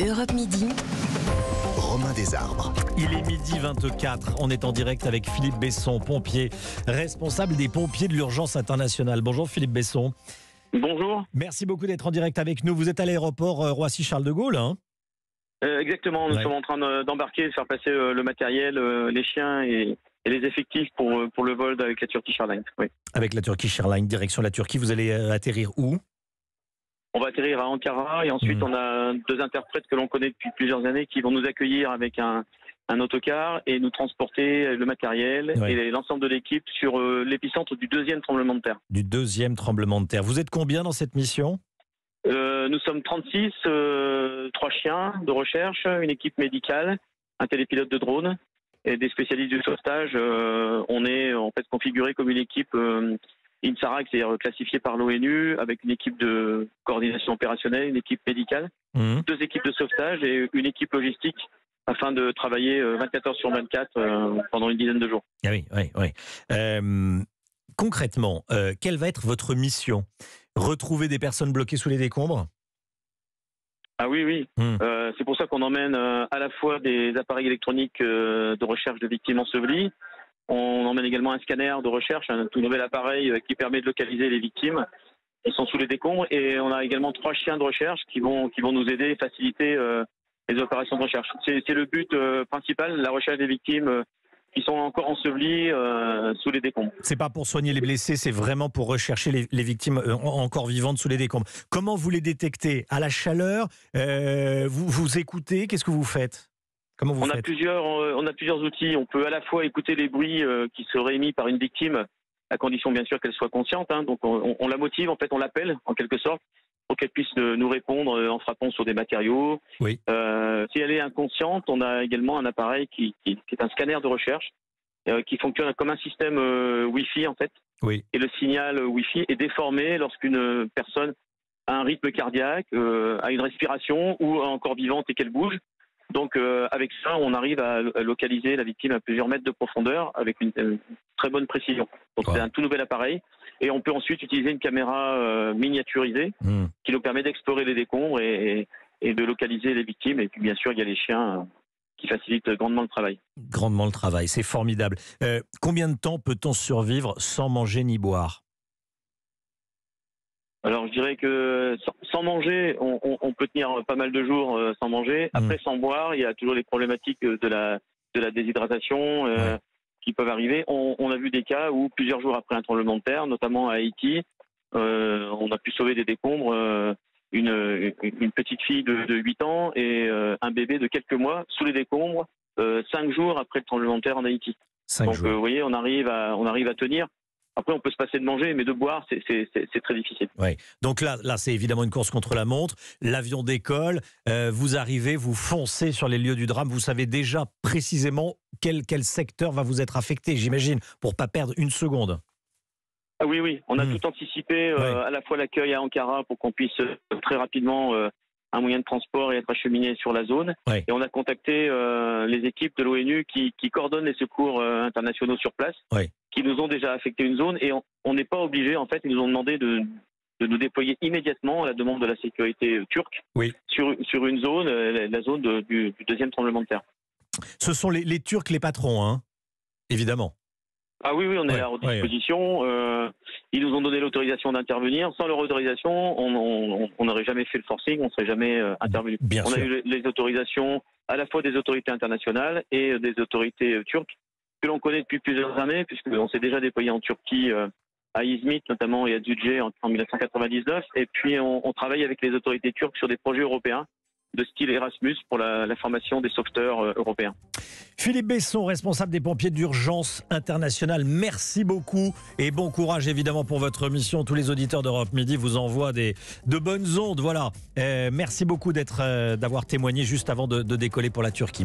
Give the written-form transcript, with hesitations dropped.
Europe Midi. Romain Desarbres. Il est midi 24. On est en direct avec Philippe Besson, pompier, responsable des pompiers de l'urgence internationale. Bonjour Philippe Besson. Bonjour. Merci beaucoup d'être en direct avec nous. Vous êtes à l'aéroport Roissy-Charles de Gaulle, hein ? Exactement, nous sommes en train d'embarquer, de faire passer le matériel, les chiens et les effectifs pour le vol avec la Turkish Airlines. Oui. Avec la Turkish Airlines, direction la Turquie. Vous allez atterrir où ? On va atterrir à Ankara et ensuite on a deux interprètes que l'on connaît depuis plusieurs années qui vont nous accueillir avec un autocar et nous transporter le matériel et l'ensemble de l'équipe sur l'épicentre du deuxième tremblement de terre. Du deuxième tremblement de terre. Vous êtes combien dans cette mission ? Nous sommes 36, 3 chiens de recherche, une équipe médicale, un télépilote de drone et des spécialistes du sauvetage. On est en fait configuré comme une équipe INSARAG, c'est-à-dire classifiée par l'ONU, avec une équipe de coordination opérationnelle, une équipe médicale, 2 équipes de sauvetage et une équipe logistique afin de travailler 24 heures sur 24 pendant une dizaine de jours. Ah oui. Concrètement, quelle va être votre mission ? Retrouver des personnes bloquées sous les décombres ? Ah oui. C'est pour ça qu'on emmène à la fois des appareils électroniques de recherche de victimes ensevelies. On emmène également un scanner de recherche, un tout nouvel appareil qui permet de localiser les victimes qui sont sous les décombres. Et on a également 3 chiens de recherche qui vont nous aider et faciliter les opérations de recherche. C'est le but principal, la recherche des victimes qui sont encore ensevelies sous les décombres. C'est pas pour soigner les blessés, c'est vraiment pour rechercher les victimes encore vivantes sous les décombres. Comment vous les détectez ? À la chaleur ? Vous écoutez ? Qu'est-ce que vous faites ? Comment vous faites ? On a plusieurs outils. On peut à la fois écouter les bruits qui seraient émis par une victime, à condition bien sûr qu'elle soit consciente. Donc on la motive, en fait on l'appelle en quelque sorte, pour qu'elle puisse nous répondre en frappant sur des matériaux. Oui. Si elle est inconsciente, on a également un appareil qui est un scanner de recherche, qui fonctionne comme un système Wi-Fi en fait. Oui. Et le signal Wi-Fi est déformé lorsqu'une personne a un rythme cardiaque, a une respiration ou encore vivante et qu'elle bouge. Donc avec ça, on arrive à localiser la victime à plusieurs mètres de profondeur avec une très bonne précision. Donc c'est un tout nouvel appareil. Et on peut ensuite utiliser une caméra miniaturisée qui nous permet d'explorer les décombres et de localiser les victimes. Et puis bien sûr, il y a les chiens qui facilitent grandement le travail. Grandement le travail, c'est formidable. Combien de temps peut-on survivre sans manger ni boire ? Alors je dirais que sans manger, on peut tenir pas mal de jours sans manger. Après sans boire, il y a toujours les problématiques de la déshydratation qui peuvent arriver. On a vu des cas où plusieurs jours après un tremblement de terre, notamment à Haïti, on a pu sauver des décombres, une petite fille de 8 ans et un bébé de quelques mois sous les décombres 5 jours après le tremblement de terre en Haïti. 5 Donc jours. vous voyez, on arrive à tenir. Après, on peut se passer de manger, mais de boire, c'est très difficile. Ouais. Donc là, c'est évidemment une course contre la montre. L'avion décolle, vous arrivez, vous foncez sur les lieux du drame. Vous savez déjà précisément quel secteur va vous être affecté, j'imagine, pour ne pas perdre une seconde. Ah oui. On a tout anticipé, à la fois l'accueil à Ankara pour qu'on puisse très rapidement un moyen de transport et être acheminé sur la zone. Et on a contacté les équipes de l'ONU qui coordonnent les secours internationaux sur place, qui nous ont déjà affecté une zone. Et on n'est pas obligé, en fait, ils nous ont demandé de nous déployer immédiatement à la demande de la sécurité turque sur une zone, la zone du deuxième tremblement de terre. Ce sont les Turcs les patrons, hein, évidemment. Ah oui, on est à leur disposition. Ils nous ont donné l'autorisation d'intervenir. Sans leur autorisation, on n'aurait jamais fait le forcing, on ne serait jamais intervenu. On a eu les autorisations à la fois des autorités internationales et des autorités turques, que l'on connaît depuis plusieurs années, puisqu'on s'est déjà déployé en Turquie, à Izmit notamment et à Düzce en 1999. Et puis on travaille avec les autorités turques sur des projets européens de style Erasmus pour la formation des sauveteurs européens. Philippe Besson, responsable des pompiers d'urgence internationale, merci beaucoup et bon courage évidemment pour votre mission. Tous les auditeurs d'Europe Midi vous envoient de bonnes ondes. Voilà. Merci beaucoup d'avoir témoigné juste avant de décoller pour la Turquie.